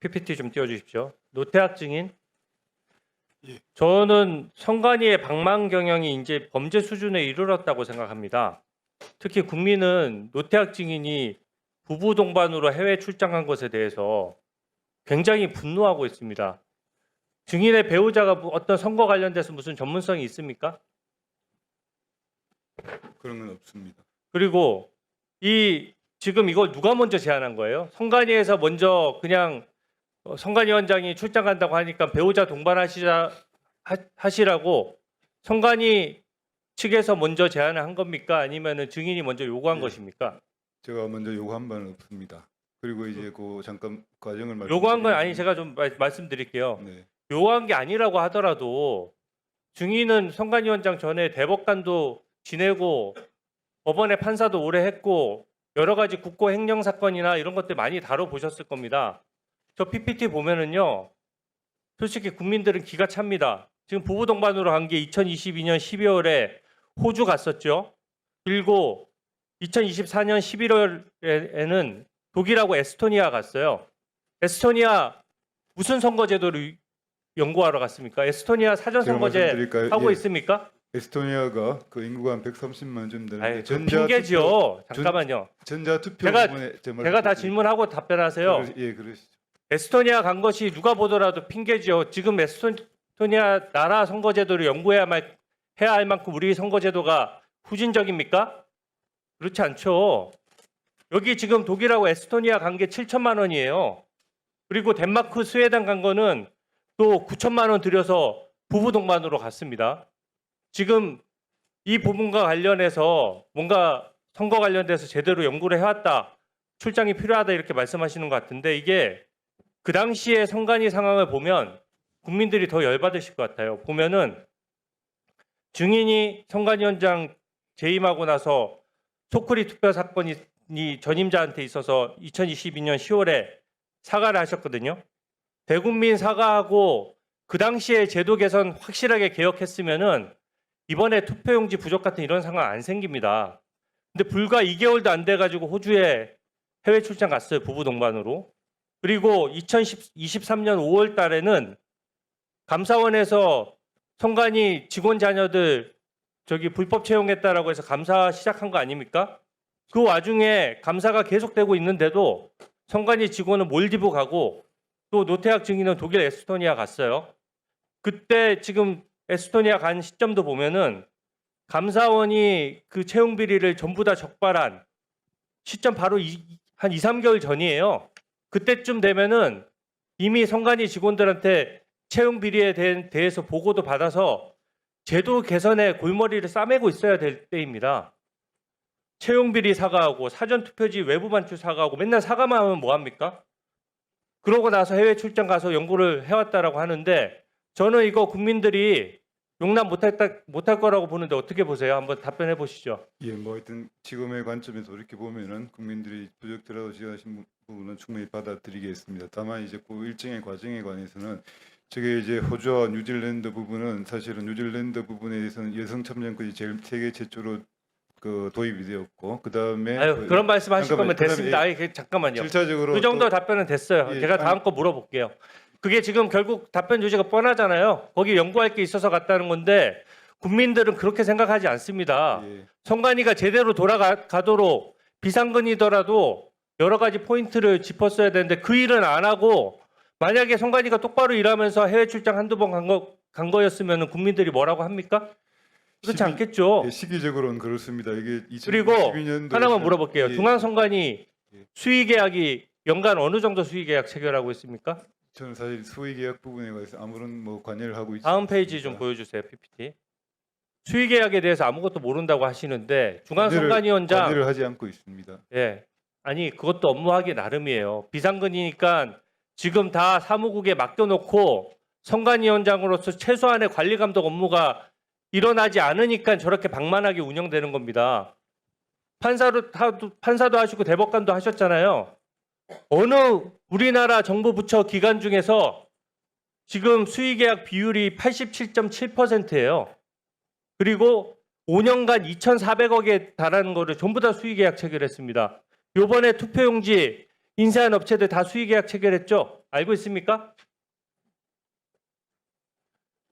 PPT 좀 띄워주십시오. 노태학 증인. 예. 저는 선관위의 방만 경영이 이제 범죄 수준에 이르렀다고 생각합니다. 특히 국민은 노태학 증인이 부부 동반으로 해외 출장한 것에 대해서 굉장히 분노하고 있습니다. 증인의 배우자가 어떤 선거 관련돼서 무슨 전문성이 있습니까? 그런 건 없습니다. 그리고 지금 이걸 누가 먼저 제안한 거예요? 선관위에서 먼저 그냥 선관위원장이 출장 간다고 하니까 배우자 동반하시라고 선관위 측에서 먼저 제안을 한 겁니까? 아니면은 증인이 먼저 요구한 예. 것입니까? 제가 먼저 요구한 바는 없습니다. 그리고 이제 그 잠깐 과정을 요구한 건 아니 말씀드리면- 제가 좀 말씀드릴게요. 네. 요구한 게 아니라고 하더라도 증인은 선관위원장 전에 대법관도 지내고 법원의 판사도 오래 했고 여러 가지 국고 횡령 사건이나 이런 것들 많이 다뤄보셨을 겁니다. 저 PPT 보면은요. 솔직히 국민들은 기가 찹니다. 지금 부부 동반으로 간 게 2022년 12월에 호주 갔었죠. 그리고 2024년 11월에는 독일하고 에스토니아 갔어요. 에스토니아 무슨 선거제도를 연구하러 갔습니까? 에스토니아 사전 제가 선거제 말씀드릴까요? 하고 예. 있습니까? 에스토니아가 그 인구가 한 130만 좀 되는데 아이, 핑계죠. 잠깐만요. 전자투표 제가- 부분에 제가 다 질문하고 답변하세요. 예, 그러시죠. 에스토니아 간 것이 누가 보더라도 핑계지요. 지금 에스토니아 나라 선거제도를 해야 할 만큼 우리 선거제도가 후진적입니까? 그렇지 않죠. 여기 지금 독일하고 에스토니아 간 게 7천만 원이에요. 그리고 덴마크, 스웨덴 간 거는 또 9천만 원 들여서 부부 동반으로 갔습니다. 지금 이 부분과 관련해서 뭔가 선거 관련돼서 제대로 연구를 해왔다. 출장이 필요하다 이렇게 말씀하시는 것 같은데 이게 그 당시의 선관위 상황을 보면 국민들이 더 열받으실 것 같아요. 보면은 증인이 선관위원장 재임하고 나서 소쿠리 투표 사건이 전임자한테 있어서 2022년 10월에 사과를 하셨거든요. 대국민 사과하고 그 당시에 제도 개선 확실하게 개혁했으면은 이번에 투표용지 부족 같은 이런 상황 안 생깁니다. 근데 불과 2개월도 안 돼가지고 호주에 해외 출장 갔어요. 부부 동반으로. 그리고 2023년 5월 달에는 감사원에서 선관위 직원 자녀들 불법 채용했다라고 해서 감사 시작한 거 아닙니까? 그 와중에 감사가 계속되고 있는데도 선관위 직원은 몰디브 가고 또 노태학 증인은 독일 에스토니아 갔어요. 그때 지금 에스토니아 간 시점도 보면은 감사원이 그 채용 비리를 전부 다 적발한 시점 바로 한 2, 3개월 전이에요. 그때쯤 되면은 이미 선관위 직원들한테 채용 비리에 대해서 보고도 받아서 제도 개선에 골머리를 싸매고 있어야 될 때입니다. 채용 비리 사과하고 사전 투표지 외부 반출 사과하고 맨날 사과만 하면 뭐 합니까? 그러고 나서 해외 출장 가서 연구를 해왔다라고 하는데 저는 이거 국민들이 용납 못할 거라고 보는데 어떻게 보세요? 한번 답변해 보시죠. 예, 뭐 하여튼 지금의 관점에서 이렇게 보면은 국민들이 부적절하다고 지적하신 부분은 충분히 받아들이겠습니다. 다만 이제 그 일정의 과정에 관해서는 저게 이제 호주와 뉴질랜드 부분은 사실은 뉴질랜드 부분에 대해서는 여성 참정권이 세계 최초로 그 도입이 되었고 그다음에 그런 말씀 하실 잠깐만요. 거면 됐습니다. 잠깐만요. 실차적으로 그 정도 답변은 됐어요. 예, 제가 다음 거 물어볼게요. 그게 지금 결국 답변 주제가 뻔하잖아요. 거기 연구할 게 있어서 갔다는 건데 국민들은 그렇게 생각하지 않습니다. 예, 선관위가 제대로 돌아가도록 비상근이더라도 여러 가지 포인트를 짚었어야 되는데 그 일은 안 하고 만약에 선관위가 똑바로 일하면서 해외 출장 한두 번 간 거였으면 국민들이 뭐라고 합니까? 그렇지 않겠죠. 예, 시기적으로는 그렇습니다. 이게 그리고 2022년도 하나만 물어볼게요. 예, 중앙선관위 예. 수의계약이 연간 어느 정도 수의계약 체결하고 있습니까? 저는 사실 수의계약 부분에 관해서 아무런 뭐 관여를 하고 있지 다음 페이지 좀 않습니다. 보여주세요. PPT. 수의계약에 대해서 아무것도 모른다고 하시는데 중앙선관위원장 관여를 하지 않고 있습니다. 예. 아니 그것도 업무하기 나름이에요. 비상근이니까 지금 다 사무국에 맡겨놓고 선관위원장으로서 최소한의 관리 감독 업무가 일어나지 않으니까 저렇게 방만하게 운영되는 겁니다. 판사도 하시고 대법관도 하셨잖아요. 어느 우리나라 정부 부처 기관 중에서 지금 수의계약 비율이 87.7%예요. 그리고 5년간 2,400억에 달하는 거를 전부 다 수의계약 체결했습니다. 요번에 투표용지 인쇄한 업체들 다 수의계약 체결했죠? 알고 있습니까?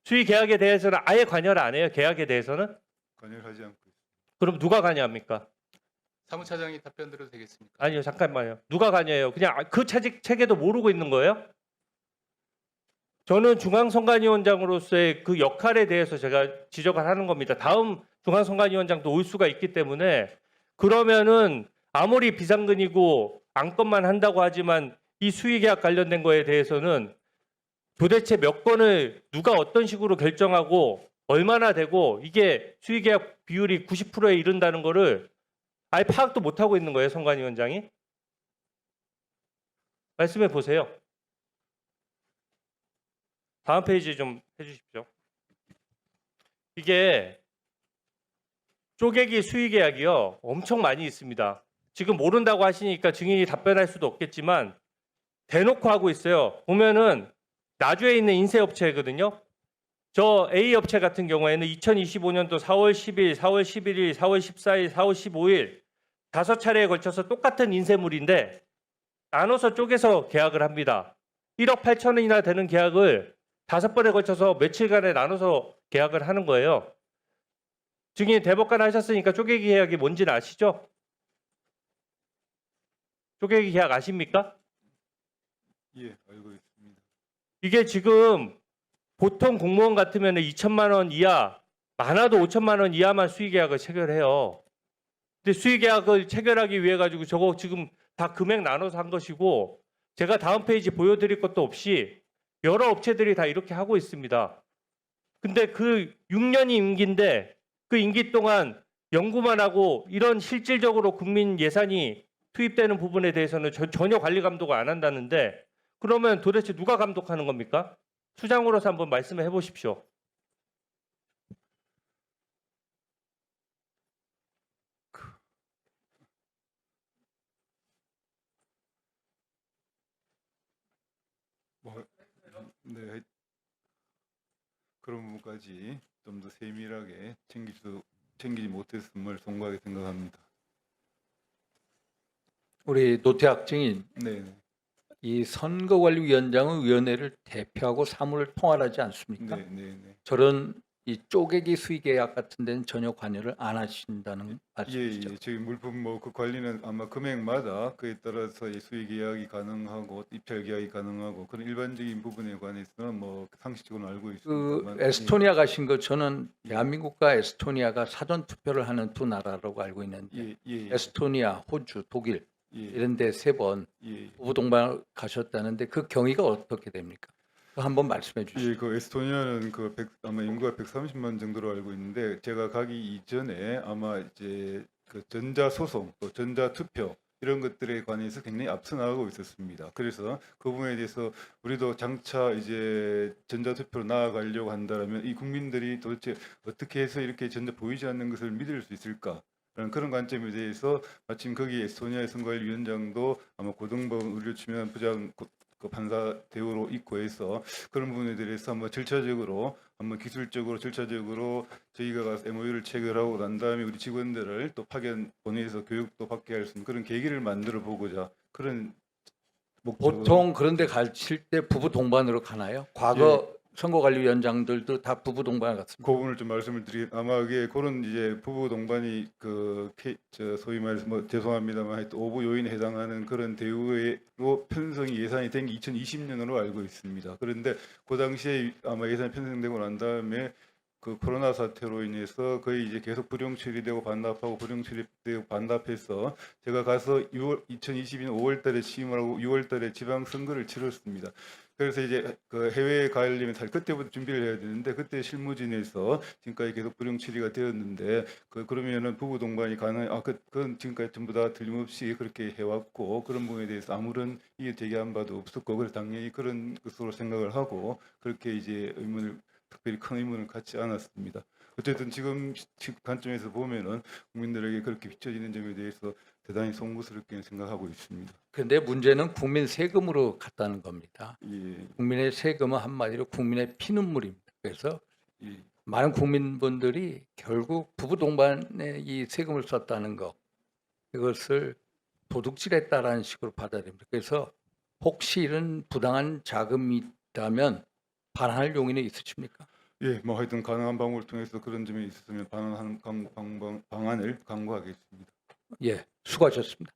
수의계약에 대해서는 아예 관여를 안 해요. 계약에 대해서는? 관여를 하지 않고 있습니다. 그럼 누가 관여합니까? 사무차장이 답변 드려도 되겠습니까? 아니요, 잠깐만요. 누가 관여해요? 그냥 그 체계도 모르고 있는 거예요? 저는 중앙선관위원장으로서의 그 역할에 대해서 제가 지적을 하는 겁니다. 다음 중앙선관위원장도 올 수가 있기 때문에 그러면은 아무리 비상근이고 안건만 한다고 하지만 이 수의계약 관련된 거에 대해서는 도대체 몇 건을 누가 어떤 식으로 결정하고 얼마나 되고 이게 수의계약 비율이 90%에 이른다는 거를 아예 파악도 못하고 있는 거예요, 선관위원장이? 말씀해 보세요. 다음 페이지 좀 해주십시오. 이게 쪼개기 수의계약이요, 엄청 많이 있습니다. 지금 모른다고 하시니까 증인이 답변할 수도 없겠지만 대놓고 하고 있어요. 보면은 나주에 있는 인쇄업체거든요. 저 A 업체 같은 경우에는 2025년도 4월 10일, 4월 11일, 4월 14일, 4월 15일 5차례에 걸쳐서 똑같은 인쇄물인데 나눠서 쪼개서 계약을 합니다. 1억 8천원이나 되는 계약을 5번에 걸쳐서 며칠간에 나눠서 계약을 하는 거예요. 증인 대법관 하셨으니까 쪼개기 계약이 뭔지는 아시죠? 쪼개기 계약 아십니까? 예, 알고 있습니다. 이게 지금 보통 공무원 같으면 2천만 원 이하, 많아도 5천만 원 이하만 수의계약을 체결해요. 근데 수의계약을 체결하기 위해 가지고 저거 지금 다 금액 나눠서 한 것이고, 제가 다음 페이지 보여드릴 것도 없이 여러 업체들이 다 이렇게 하고 있습니다. 근데 그 6년이 임기인데 그 임기 동안 연구만 하고 이런 실질적으로 국민 예산이 투입되는 부분에 대해서는 전혀 관리 감독을 안 한다는데, 그러면 도대체 누가 감독하는 겁니까? 수장으로서 한번 말씀해 보십시오. 네, 그런 부분까지 좀 더 세밀하게 챙기지 못했음을 송구하게 생각합니다. 우리 노태학 증인, 네, 이 선거관리위원장은 위원회를 대표하고 사무를 통할하지 않습니까? 네, 네, 네. 저런 이 쪼개기 수의계약 같은 데는 전혀 관여를 안 하신다는 예, 말씀이시죠? 예. 저희 물품 그 관리는 아마 금액마다 그에 따라서 이 수의 계약이 가능하고 입찰 계약이 가능하고 그런 일반적인 부분에 관해서는 뭐 상식적으로 알고 그 있습니다만 에스토니아 가신 거 저는 대한민국과 에스토니아가 사전 투표를 하는 두 나라라고 알고 있는데 예, 예, 예, 에스토니아, 호주, 독일 예, 이런 데 3번 예. 부부 동반 가셨다는데 그 경위가 어떻게 됩니까? 그거 한번 말씀해 주시죠. 예, 그 에스토니아는 아마 인구가 130만 정도로 알고 있는데 제가 가기 이전에 아마 이제 그 전자 소송 또 전자 투표 이런 것들에 관해서 굉장히 앞서 나가고 있었습니다. 그래서 그 부분에 대해서 우리도 장차 이제 전자 투표로 나아가려고 한다면 이 국민들이 도대체 어떻게 해서 이렇게 전자 보이지 않는 것을 믿을 수 있을까? 라는 그런 관점에 대해서 마침 거기 에스토니아의 선거관리위원장도 아마 고등법 의료 추면 부장 그 판사 대우로 있고 해서 그런 부분에 대해서 한번 절차적으로 한번 기술적으로 절차적으로 저희가 가서 MOU를 체결하고 난 다음에 우리 직원들을 또 파견 보내서 교육도 받게 할 수 있는 그런 계기를 만들어 보고자 그런 목적으로 보통 그런데 가실 때 부부 동반으로 가나요? 과거 선거관리위원장들도 다 부부 동반 갔습니다. 그 부분을 좀 말씀을 아마 그게 그런 이제 부부 동반이 소위 말해서 뭐 죄송합니다만 하여튼 오부 요인에 해당하는 그런 대우로 편성이 예산이 된 게 2020년으로 알고 있습니다. 그런데 그 당시에 아마 예산이 편성되고 난 다음에 그 코로나 사태로 인해서 거의 이제 계속 불용 처리되고 반납하고 불용 처리되고 반납해서 제가 가서 2022년 5월달에 취임을 하고 6월달에 지방선거를 치렀습니다. 그래서 이제 그 해외에 가려면 사실 그때부터 준비를 해야 되는데 그때 실무진에서 지금까지 계속 불용 처리가 되었는데 그러면은 부부 동반이 가능 그건 지금까지 전부 다 틀림없이 그렇게 해왔고 그런 부분에 대해서 아무런 이해 제기한 바도 없었고 그래서 당연히 그런 것으로 생각을 하고 그렇게 이제 특별히 큰 의문을 갖지 않았습니다. 어쨌든 지금 관점에서 보면은 국민들에게 그렇게 비춰지는 점에 대해서 대단히 송구스럽게 생각하고 있습니다. 그런데 문제는 국민 세금으로 갔다는 겁니다. 예, 국민의 세금은 한마디로 국민의 피눈물입니다. 그래서 예. 많은 국민분들이 결국 부부 동반에 이 세금을 썼다는 것 이것을 도둑질했다라는 식으로 받아들입니다. 그래서 혹시 이런 부당한 자금이 있다면 반환할 용의는 있으십니까? 예, 뭐 하여튼 가능한 방법을 통해서 그런 점이 있었으면 방안을 강구하겠습니다. 예, 수고하셨습니다.